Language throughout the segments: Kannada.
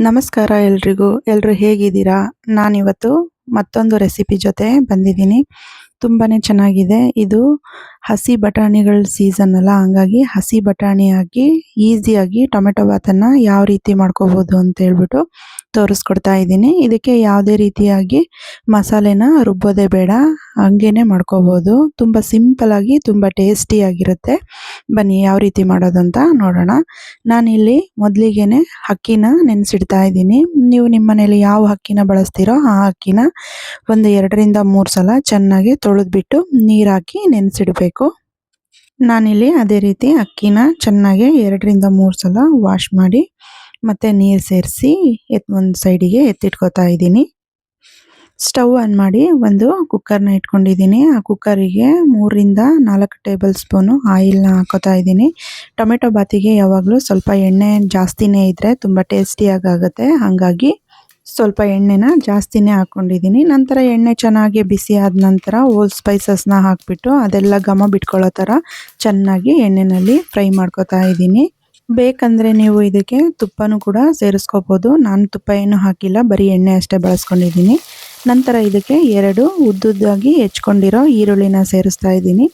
ನಮಸ್ಕಾರ ಎಲ್ರಿಗೂ. ಎಲ್ಲರೂ ಹೇಗಿದ್ದೀರಾ? ನಾನಿವತ್ತು ಮತ್ತೊಂದು ರೆಸಿಪಿ ಜೊತೆ ಬಂದಿದ್ದೀನಿ. ತುಂಬಾನೇ ಚೆನ್ನಾಗಿದೆ. ಇದು ಹಸಿ ಬಟಾಣಿಗಳ ಸೀಸನ್ ಅಲ್ಲ, ಹಂಗಾಗಿ ಹಸಿ ಬಟಾಣಿ ಹಾಕಿ ಈಸಿಯಾಗಿ ಟೊಮೆಟೊ ಬಾತನ್ನು ಯಾವ ರೀತಿ ಮಾಡ್ಕೋಬೋದು ಅಂತ ಹೇಳ್ಬಿಟ್ಟು ತೋರಿಸ್ಕೊಡ್ತಾ ಇದ್ದೀನಿ. ಇದಕ್ಕೆ ಯಾವುದೇ ರೀತಿಯಾಗಿ ಮಸಾಲೆನ ರುಬ್ಬೋದೇ ಬೇಡ, ಹಂಗೇನೆ ಮಾಡ್ಕೋಬೋದು. ತುಂಬ ಸಿಂಪಲಾಗಿ ತುಂಬ ಟೇಸ್ಟಿಯಾಗಿರುತ್ತೆ. ಬನ್ನಿ ಯಾವ ರೀತಿ ಮಾಡೋದು ಅಂತ ನೋಡೋಣ. ನಾನಿಲ್ಲಿ ಮೊದಲಿಗೆನೆ ಅಕ್ಕಿನ ನೆನೆಸಿಡ್ತಾ ಇದ್ದೀನಿ. ನೀವು ನಿಮ್ಮ ಮನೇಲಿ ಯಾವ ಅಕ್ಕಿನ ಬಳಸ್ತೀರೋ ಆ ಅಕ್ಕಿನ ಒಂದು 2-3 ಸಲ ಚೆನ್ನಾಗಿ ತೊಳೆದ್ಬಿಟ್ಟು ನೀರು ಹಾಕಿ ನೆನೆಸಿಡಬೇಕು. ನಾನಿಲ್ಲಿ ಅದೇ ರೀತಿ ಅಕ್ಕಿನ ಚೆನ್ನಾಗಿ 2-3 ಸಲ ವಾಶ್ ಮಾಡಿ ಮತ್ತು ನೀರು ಸೇರಿಸಿ ಒಂದು ಸೈಡಿಗೆ ಎತ್ತಿಟ್ಕೊತಾ ಇದ್ದೀನಿ. ಸ್ಟವ್ ಆನ್ ಮಾಡಿ ಒಂದು ಕುಕ್ಕರ್ನ ಇಟ್ಕೊಂಡಿದ್ದೀನಿ. ಆ ಕುಕ್ಕರಿಗೆ 3-4 ಟೇಬಲ್ ಸ್ಪೂನು ಆಯಿಲ್ನ ಹಾಕೋತಾ ಇದ್ದೀನಿ. ಟೊಮೆಟೊ ಬಾತಿಗೆ ಯಾವಾಗಲೂ ಸ್ವಲ್ಪ ಎಣ್ಣೆ ಜಾಸ್ತಿನೇ ಇದ್ದರೆ ತುಂಬ ಟೇಸ್ಟಿಯಾಗುತ್ತೆ, ಹಾಗಾಗಿ ಸ್ವಲ್ಪ ಎಣ್ಣೆನ ಜಾಸ್ತಿನೇ ಹಾಕ್ಕೊಂಡಿದ್ದೀನಿ. ನಂತರ ಎಣ್ಣೆ ಚೆನ್ನಾಗಿ ಬಿಸಿ ಆದ ನಂತರ ಹೋಲ್ ಸ್ಪೈಸಸ್ನ ಹಾಕಿಬಿಟ್ಟು ಅದೆಲ್ಲ ಘಮ ಬಿಟ್ಕೊಳ್ಳೋ ಥರ ಚೆನ್ನಾಗಿ ಎಣ್ಣೆಯಲ್ಲಿ ಫ್ರೈ ಮಾಡ್ಕೊತಾ ಇದ್ದೀನಿ. ಬೇಕಂದರೆ ನೀವು ಇದಕ್ಕೆ ತುಪ್ಪನೂ ಕೂಡ ಸೇರಿಸ್ಕೋಬೋದು. ನಾನು ತುಪ್ಪ ಏನೂ ಹಾಕಿಲ್ಲ, ಬರೀ ಎಣ್ಣೆ ಅಷ್ಟೇ ಬಳಸ್ಕೊಂಡಿದ್ದೀನಿ. ನಂತರ ಇದಕ್ಕೆ 2 ಉದ್ದುದ್ದಾಗಿ ಹೆಚ್ಕೊಂಡಿರೋ ಈರುಳ್ಳಿನ ಸೇರಿಸ್ತಾ ಇದ್ದೀನಿ.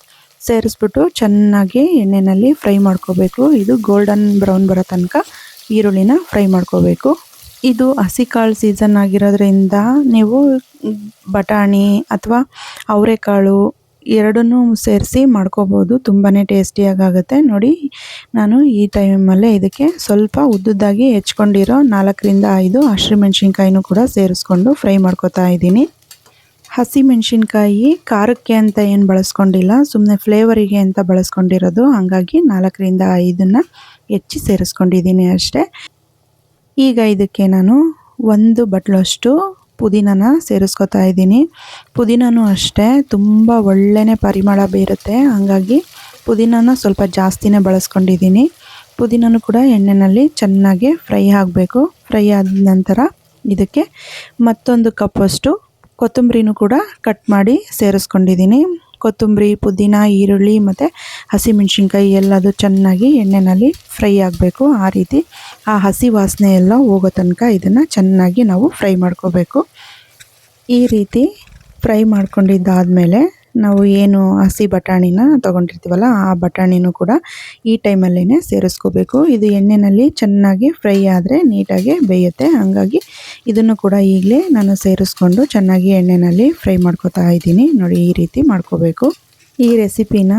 ಸೇರಿಸ್ಬಿಟ್ಟು ಚೆನ್ನಾಗಿ ಎಣ್ಣೆಯಲ್ಲಿ ಫ್ರೈ ಮಾಡ್ಕೋಬೇಕು. ಇದು ಗೋಲ್ಡನ್ ಬ್ರೌನ್ ಬರೋ ತನಕ ಈರುಳ್ಳಿನ ಫ್ರೈ ಮಾಡ್ಕೋಬೇಕು. ಇದು ಹಸಿ ಕಾಳು ಸೀಸನ್ ಆಗಿರೋದ್ರಿಂದ ನೀವು ಬಟಾಣಿ ಅಥವಾ ಅವರೆಕಾಳು ಎರಡನ್ನೂ ಸೇರಿಸಿ ಮಾಡ್ಕೋಬೋದು. ತುಂಬಾ ಟೇಸ್ಟಿಯಾಗುತ್ತೆ. ನೋಡಿ, ನಾನು ಈ ಟೈಮಲ್ಲೇ ಇದಕ್ಕೆ ಸ್ವಲ್ಪ ಉದ್ದುದ್ದಾಗಿ ಹೆಚ್ಕೊಂಡಿರೋ 4-5 ಹಸಿಮೆಣ್ಸಿನ್ಕಾಯಿನೂ ಕೂಡ ಸೇರಿಸ್ಕೊಂಡು ಫ್ರೈ ಮಾಡ್ಕೋತಾ ಇದ್ದೀನಿ. ಹಸಿಮೆಣ್ಸಿನ್ಕಾಯಿ ಖಾರಕ್ಕೆ ಅಂತ ಏನು ಬಳಸ್ಕೊಂಡಿಲ್ಲ, ಸುಮ್ಮನೆ ಫ್ಲೇವರಿಗೆ ಅಂತ ಬಳಸ್ಕೊಂಡಿರೋದು, ಹಾಗಾಗಿ 4-5 ಹೆಚ್ಚಿ ಸೇರಿಸ್ಕೊಂಡಿದ್ದೀನಿ ಅಷ್ಟೇ. ಈಗ ಇದಕ್ಕೆ ನಾನು 1 ಬಟ್ಲಷ್ಟು ಪುದೀನನ ಸೇರಿಸ್ಕೊತಾ ಇದ್ದೀನಿ. ಪುದೀನೂ ಅಷ್ಟೇ ತುಂಬ ಒಳ್ಳೆಯ ಪರಿಮಳ ಬೀರುತ್ತೆ, ಹಾಗಾಗಿ ಪುದೀನನ ಸ್ವಲ್ಪ ಜಾಸ್ತಿನೇ ಬಳಸ್ಕೊಂಡಿದ್ದೀನಿ. ಪುದೀನೂ ಕೂಡ ಎಣ್ಣೆಯಲ್ಲಿ ಚೆನ್ನಾಗಿ ಫ್ರೈ ಆಗಬೇಕು. ಫ್ರೈ ಆದ ನಂತರ ಇದಕ್ಕೆ ಮತ್ತೊಂದು ಕಪ್ಪಷ್ಟು ಕೊತ್ತಂಬರಿನೂ ಕೂಡ ಕಟ್ ಮಾಡಿ ಸೇರಿಸ್ಕೊಂಡಿದ್ದೀನಿ. ಕೊತ್ತಂಬರಿ, ಪುದೀನ, ಈರುಳ್ಳಿ ಮತ್ತು ಹಸಿಮೆಣ್ಸಿನ್ಕಾಯಿ ಎಲ್ಲದು ಚೆನ್ನಾಗಿ ಎಣ್ಣೆಯಲ್ಲಿ ಫ್ರೈ ಆಗಬೇಕು. ಆ ರೀತಿ ಆ ಹಸಿ ವಾಸನೆ ಎಲ್ಲ ಹೋಗೋ ತನಕ ಇದನ್ನು ಚೆನ್ನಾಗಿ ನಾವು ಫ್ರೈ ಮಾಡ್ಕೋಬೇಕು. ಈ ರೀತಿ ಫ್ರೈ ಮಾಡ್ಕೊಂಡಿದ್ದಾದಮೇಲೆ ನಾವು ಏನು ಹಸಿ ಬಟಾಣಿನ ತೊಗೊಂಡಿರ್ತೀವಲ್ಲ ಆ ಬಟಾಣಿನೂ ಕೂಡ ಈ ಟೈಮಲ್ಲೇ ಸೇರಿಸ್ಕೋಬೇಕು. ಇದು ಎಣ್ಣೆಯಲ್ಲಿ ಚೆನ್ನಾಗಿ ಫ್ರೈ ಆದರೆ ನೀಟಾಗಿ ಬೇಯುತ್ತೆ, ಹಾಗಾಗಿ ಇದನ್ನು ಕೂಡ ಈಗಲೇ ನಾನು ಸೇರಿಸ್ಕೊಂಡು ಚೆನ್ನಾಗಿ ಎಣ್ಣೆಯಲ್ಲಿ ಫ್ರೈ ಮಾಡ್ಕೋತಾ ಇದ್ದೀನಿ. ನೋಡಿ, ಈ ರೀತಿ ಮಾಡ್ಕೋಬೇಕು. ಈ ರೆಸಿಪಿನ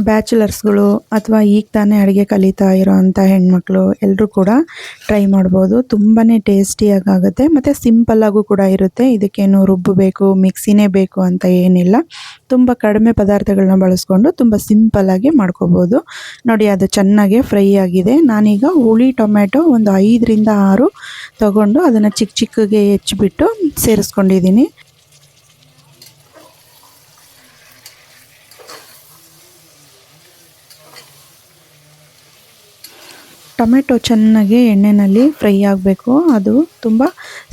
ಬ್ಯಾಚುಲರ್ಸ್ಗಳು ಅಥವಾ ಈಗ ತಾನೇ ಅಡುಗೆ ಕಲಿತಾ ಇರೋವಂಥ ಹೆಣ್ಮಕ್ಳು ಎಲ್ಲರೂ ಕೂಡ ಟ್ರೈ ಮಾಡ್ಬೋದು. ತುಂಬಾ ಟೇಸ್ಟಿಯಾಗುತ್ತೆ ಮತ್ತು ಸಿಂಪಲ್ಲಾಗೂ ಕೂಡ ಇರುತ್ತೆ. ಇದಕ್ಕೇನು ರುಬ್ಬಬೇಕು, ಮಿಕ್ಸಿನೇ ಬೇಕು ಅಂತ ಏನಿಲ್ಲ. ತುಂಬ ಕಡಿಮೆ ಪದಾರ್ಥಗಳನ್ನ ಬಳಸ್ಕೊಂಡು ತುಂಬ ಸಿಂಪಲ್ಲಾಗಿ ಮಾಡ್ಕೋಬೋದು. ನೋಡಿ, ಅದು ಚೆನ್ನಾಗಿ ಫ್ರೈ ಆಗಿದೆ. ನಾನೀಗ ಹುಳಿ ಟೊಮೆಟೊ ಒಂದು 5-6 ತೊಗೊಂಡು ಅದನ್ನು ಚಿಕ್ಕ ಚಿಕ್ಕಗೆ ಹೆಚ್ಚಿಬಿಟ್ಟು ಸೇರಿಸ್ಕೊಂಡಿದ್ದೀನಿ. ಟೊಮೆಟೊ ಚೆನ್ನಾಗಿ ಎಣ್ಣೆಯಲ್ಲಿ ಫ್ರೈ ಆಗಬೇಕು. ಅದು ತುಂಬ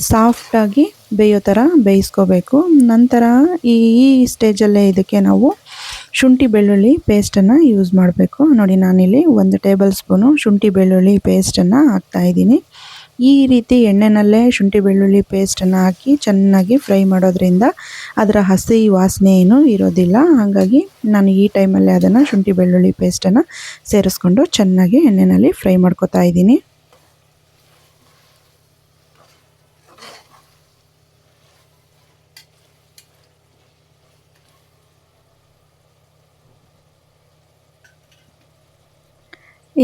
ಸಾಫ್ಟಾಗಿ ಬೇಯೋ ಥರ ಬೇಯಿಸ್ಕೋಬೇಕು. ನಂತರ ಈ ಸ್ಟೇಜಲ್ಲೇ ಇದಕ್ಕೆ ನಾವು ಶುಂಠಿ ಬೆಳ್ಳುಳ್ಳಿ ಪೇಸ್ಟನ್ನು ಯೂಸ್ ಮಾಡಬೇಕು. ನೋಡಿ, ನಾನಿಲ್ಲಿ 1 ಟೇಬಲ್ ಸ್ಪೂನು ಶುಂಠಿ ಬೆಳ್ಳುಳ್ಳಿ ಪೇಸ್ಟನ್ನು ಹಾಕ್ತಾಯಿದ್ದೀನಿ. ಈ ರೀತಿ ಎಣ್ಣೆನಲ್ಲೇ ಶುಂಠಿ ಬೆಳ್ಳುಳ್ಳಿ ಪೇಸ್ಟನ್ನು ಹಾಕಿ ಚೆನ್ನಾಗಿ ಫ್ರೈ ಮಾಡೋದ್ರಿಂದ ಅದರ ಹಸಿ ವಾಸನೆ ಏನೂ ಇರೋದಿಲ್ಲ, ಹಾಗಾಗಿ ನಾನು ಈ ಟೈಮಲ್ಲೇ ಅದನ್ನು ಶುಂಠಿ ಬೆಳ್ಳುಳ್ಳಿ ಪೇಸ್ಟನ್ನು ಸೇರಿಸ್ಕೊಂಡು ಚೆನ್ನಾಗಿ ಎಣ್ಣೆಯಲ್ಲಿ ಫ್ರೈ ಮಾಡ್ಕೊತಾ ಇದ್ದೀನಿ.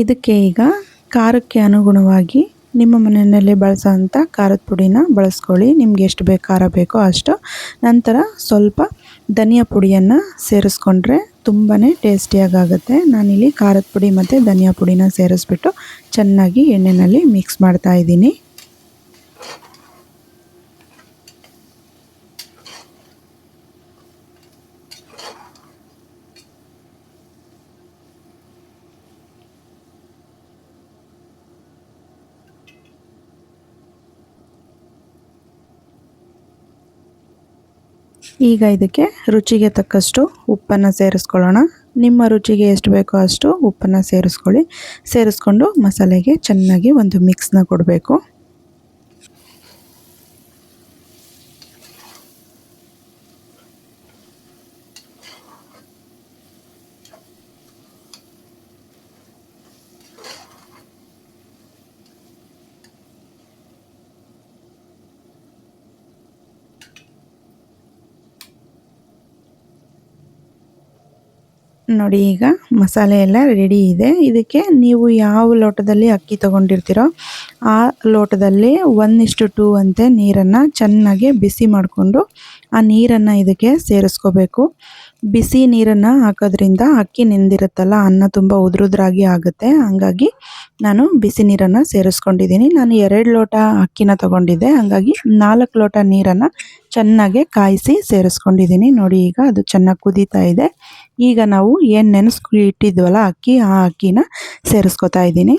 ಇದಕ್ಕೆ ಈಗ ಖಾರಕ್ಕೆ ಅನುಗುಣವಾಗಿ ನಿಮ್ಮ ಮನೆಯಲ್ಲೇ ಬಳಸೋಂಥ ಖಾರದ ಪುಡಿನ ಬಳಸ್ಕೊಳ್ಳಿ. ನಿಮ್ಗೆ ಎಷ್ಟು ಬೇಕು ಖಾರ ಬೇಕೋ ಅಷ್ಟು. ನಂತರ ಸ್ವಲ್ಪ ಧನಿಯಾ ಪುಡಿಯನ್ನು ಸೇರಿಸ್ಕೊಂಡ್ರೆ ತುಂಬಾ ಟೇಸ್ಟಿಯಾಗುತ್ತೆ. ನಾನಿಲ್ಲಿ ಖಾರದ ಪುಡಿ ಮತ್ತು ಧನಿಯಾ ಪುಡಿನ ಸೇರಿಸ್ಬಿಟ್ಟು ಚೆನ್ನಾಗಿ ಎಣ್ಣೆಯಲ್ಲಿ ಮಿಕ್ಸ್ ಮಾಡ್ತಾ ಇದ್ದೀನಿ. ಈಗ ಇದಕ್ಕೆ ರುಚಿಗೆ ತಕ್ಕಷ್ಟು ಉಪ್ಪನ್ನು ಸೇರಿಸ್ಕೊಳ್ಳೋಣ. ನಿಮ್ಮ ರುಚಿಗೆ ಎಷ್ಟು ಬೇಕೋ ಅಷ್ಟು ಉಪ್ಪನ್ನು ಸೇರಿಸ್ಕೊಳ್ಳಿ. ಸೇರಿಸ್ಕೊಂಡು ಮಸಾಲೆಗೆ ಚೆನ್ನಾಗಿ ಒಂದು ಮಿಕ್ಸ್ನ ಕೊಡಬೇಕು. ನೋಡಿ ಈಗ ಮಸಾಲೆ ಎಲ್ಲ ರೆಡಿ ಇದೆ. ಇದಕ್ಕೆ ನೀವು ಯಾವ ಲೋಟದಲ್ಲಿ ಅಕ್ಕಿ ತೊಗೊಂಡಿರ್ತೀರೋ ಆ ಲೋಟದಲ್ಲಿ 1:2 ಅಂತೆ ನೀರನ್ನು ಚೆನ್ನಾಗಿ ಬಿಸಿ ಮಾಡಿಕೊಂಡು ಆ ನೀರನ್ನು ಇದಕ್ಕೆ ಸೇರಿಸ್ಕೋಬೇಕು. ಬಿಸಿ ನೀರನ್ನು ಹಾಕೋದ್ರಿಂದ ಅಕ್ಕಿ ನೆಂದಿರುತ್ತಲ್ಲ, ಅನ್ನ ತುಂಬ ಉದುರುದ್ರಾಗಿ ಆಗುತ್ತೆ. ಹಾಗಾಗಿ ನಾನು ಬಿಸಿ ನೀರನ್ನು ಸೇರಿಸ್ಕೊಂಡಿದ್ದೀನಿ. ನಾನು 2 ಲೋಟ ಅಕ್ಕಿನ ತೊಗೊಂಡಿದ್ದೆ, ಹಾಗಾಗಿ 4 ಲೋಟ ನೀರನ್ನು ಚೆನ್ನಾಗಿ ಕಾಯಿಸಿ ಸೇರಿಸ್ಕೊಂಡಿದ್ದೀನಿ. ನೋಡಿ ಈಗ ಅದು ಚೆನ್ನಾಗಿ ಕುದೀತಾ ಇದೆ. ಈಗ ನಾವು ಏನು ಇಟ್ಟಿದ್ವಲ್ಲ ಅಕ್ಕಿ, ಆ ಅಕ್ಕಿನ ಸೇರಿಸ್ಕೊತಾ ಇದ್ದೀನಿ.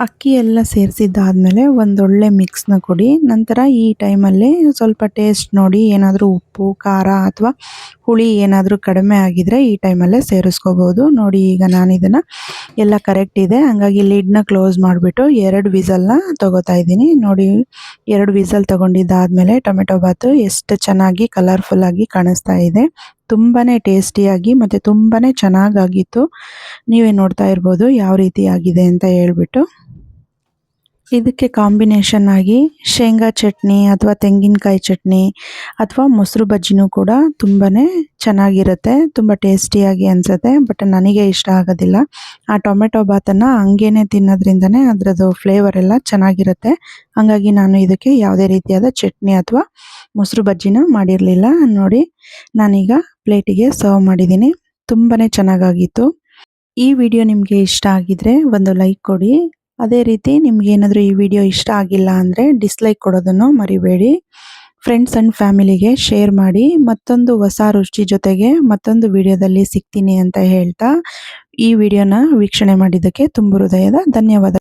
ಅಕ್ಕಿ ಎಲ್ಲ ಸೇರಿಸಿದ್ದಾದಮೇಲೆ ಒಂದೊಳ್ಳೆ ಮಿಕ್ಸ್ನ ಕೊಡಿ. ನಂತರ ಈ ಟೈಮಲ್ಲಿ ಸ್ವಲ್ಪ ಟೇಸ್ಟ್ ನೋಡಿ, ಏನಾದರೂ ಉಪ್ಪು ಖಾರ ಅಥವಾ ಹುಳಿ ಏನಾದರೂ ಕಡಿಮೆ ಆಗಿದರೆ ಈ ಟೈಮಲ್ಲೇ ಸೇರಿಸ್ಕೋಬೋದು. ನೋಡಿ ಈಗ ನಾನು ಇದನ್ನು ಎಲ್ಲ ಕರೆಕ್ಟ್ ಇದೆ, ಹಾಗಾಗಿ ಲಿಡ್ನ ಕ್ಲೋಸ್ ಮಾಡಿಬಿಟ್ಟು 2 ವಿಸಲ್ನ ತೊಗೋತಾ ಇದ್ದೀನಿ. ನೋಡಿ 2 ವಿಸಲ್ ತೊಗೊಂಡಿದ್ದಾದಮೇಲೆ ಟೊಮೆಟೊ ಬಾತು ಎಷ್ಟು ಚೆನ್ನಾಗಿ ಕಲರ್ಫುಲ್ಲಾಗಿ ಕಾಣಿಸ್ತಾ ಇದೆ. ತುಂಬಾ ಟೇಸ್ಟಿಯಾಗಿ ಮತ್ತು ತುಂಬಾ ಚೆನ್ನಾಗಾಗಿತ್ತು. ನೀವೇ ನೋಡ್ತಾ ಇರ್ಬೋದು ಯಾವ ರೀತಿ ಆಗಿದೆ ಅಂತ ಹೇಳ್ಬಿಟ್ಟು. ಇದಕ್ಕೆ ಕಾಂಬಿನೇಷನ್ ಆಗಿ ಶೇಂಗಾ ಚಟ್ನಿ ಅಥವಾ ತೆಂಗಿನಕಾಯಿ ಚಟ್ನಿ ಅಥವಾ ಮೊಸರು ಬಜ್ಜಿನೂ ಕೂಡ ತುಂಬಾ ಚೆನ್ನಾಗಿರುತ್ತೆ. ತುಂಬ ಟೇಸ್ಟಿಯಾಗಿ ಅನಿಸುತ್ತೆ. ಬಟ್ ನನಗೆ ಇಷ್ಟ ಆಗೋದಿಲ್ಲ. ಆ ಟೊಮೆಟೊ ಬಾತನ್ನು ಹಂಗೇ ತಿನ್ನೋದ್ರಿಂದನೇ ಅದರದ್ದು ಫ್ಲೇವರ್ ಎಲ್ಲ ಚೆನ್ನಾಗಿರುತ್ತೆ. ಹಾಗಾಗಿ ನಾನು ಇದಕ್ಕೆ ಯಾವುದೇ ರೀತಿಯಾದ ಚಟ್ನಿ ಅಥವಾ ಮೊಸರು ಬಜ್ಜಿನ ಮಾಡಿರಲಿಲ್ಲ. ನೋಡಿ ನಾನೀಗ ಪ್ಲೇಟಿಗೆ ಸರ್ವ್ ಮಾಡಿದ್ದೀನಿ. ತುಂಬಾ ಚೆನ್ನಾಗಾಗಿತ್ತು. ಈ ವಿಡಿಯೋ ನಿಮಗೆ ಇಷ್ಟ ಆಗಿದ್ರೆ ಒಂದು ಲೈಕ್ ಕೊಡಿ. ಅದೇ ರೀತಿ ನಿಮ್ಗೇನಾದರೂ ಈ ವಿಡಿಯೋ ಇಷ್ಟ ಆಗಿಲ್ಲ ಅಂದರೆ ಡಿಸ್ಲೈಕ್ ಕೊಡೋದನ್ನು ಮರಿಬೇಡಿ. ಫ್ರೆಂಡ್ಸ್ ಆ್ಯಂಡ್ ಫ್ಯಾಮಿಲಿಗೆ ಶೇರ್ ಮಾಡಿ. ಮತ್ತೊಂದು ಹೊಸ ರುಚಿ ಜೊತೆಗೆ ಮತ್ತೊಂದು ವಿಡಿಯೋದಲ್ಲಿ ಸಿಗ್ತೀನಿ ಅಂತ ಹೇಳ್ತಾ ಈ ವಿಡಿಯೋನ ವೀಕ್ಷಣೆ ಮಾಡಿದ್ದಕ್ಕೆ ತುಂಬ ಹೃದಯದ ಧನ್ಯವಾದ.